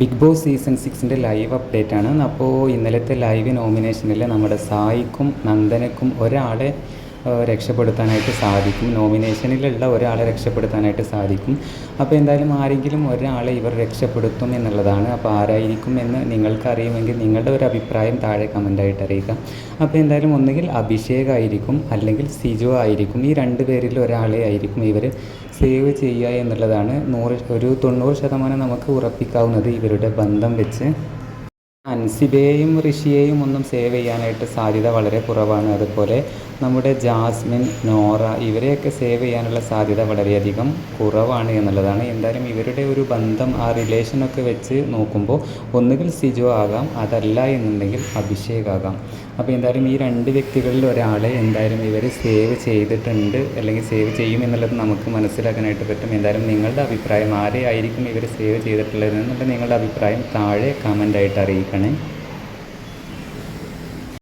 Big Boss season 6ൻ്റെ live update ആണ്. അപ്പോൾ ഇന്നലത്തെ ലൈവ് നോമിനേഷനിൽ നമ്മുടെ സായിക്കും നന്ദനക്കും ഒരാളെ രക്ഷപ്പെടുത്താനായിട്ട് സാധിക്കും. നോമിനേഷനിലുള്ള ഒരാളെ രക്ഷപ്പെടുത്താനായിട്ട് സാധിക്കും. അപ്പോൾ എന്തായാലും ആരെങ്കിലും ഒരാളെ ഇവർ രക്ഷപ്പെടുത്തും എന്നുള്ളതാണ്. അപ്പോൾ ആരായിരിക്കും എന്ന് നിങ്ങൾക്കറിയുമെങ്കിൽ നിങ്ങളുടെ ഒരു അഭിപ്രായം താഴെ കമൻ്റായിട്ട് അറിയിക്കുക. അപ്പോൾ എന്തായാലും ഒന്നുകിൽ അഭിഷേക് ആയിരിക്കും, അല്ലെങ്കിൽ സിജോ ആയിരിക്കും. ഈ രണ്ട് പേരിൽ ഒരാളെ ആയിരിക്കും ഇവർ സേവ് ചെയ്യുക എന്നുള്ളതാണ്. 90% നമുക്ക് ഉറപ്പിക്കാവുന്നത് ഇവരുടെ ബന്ധം വെച്ച്. അൻസിബയെയും ഋഷിയെയും ഒന്നും സേവ് ചെയ്യാനായിട്ട് സാധ്യത വളരെ കുറവാണ്. അതുപോലെ നമ്മുടെ ജാസ്മിൻ, നോറ ഇവരെയൊക്കെ സേവ് ചെയ്യാനുള്ള സാധ്യത വളരെയധികം കുറവാണ് എന്നുള്ളതാണ്. എന്തായാലും ഇവരുടെ ഒരു ബന്ധം, ആ റിലേഷനൊക്കെ വെച്ച് നോക്കുമ്പോൾ ഒന്നുകിൽ സിജോ ആകാം, അതല്ല എന്നുണ്ടെങ്കിൽ അഭിഷേക് ആകാം. അപ്പോൾ എന്തായാലും ഈ രണ്ട് വ്യക്തികളിൽ ഒരാളെ എന്തായാലും ഇവർ സേവ് ചെയ്തിട്ടുണ്ട്, അല്ലെങ്കിൽ സേവ് ചെയ്യും എന്നുള്ളത് നമുക്ക് മനസ്സിലാക്കാനായിട്ട് പറ്റും. എന്തായാലും നിങ്ങളുടെ അഭിപ്രായം, ആരെയായിരിക്കും ഇവർ സേവ് ചെയ്തിട്ടുള്ളത് എന്നുള്ള നിങ്ങളുടെ അഭിപ്രായം താഴെ കമൻ്റായിട്ട് അറിയിക്കണേ.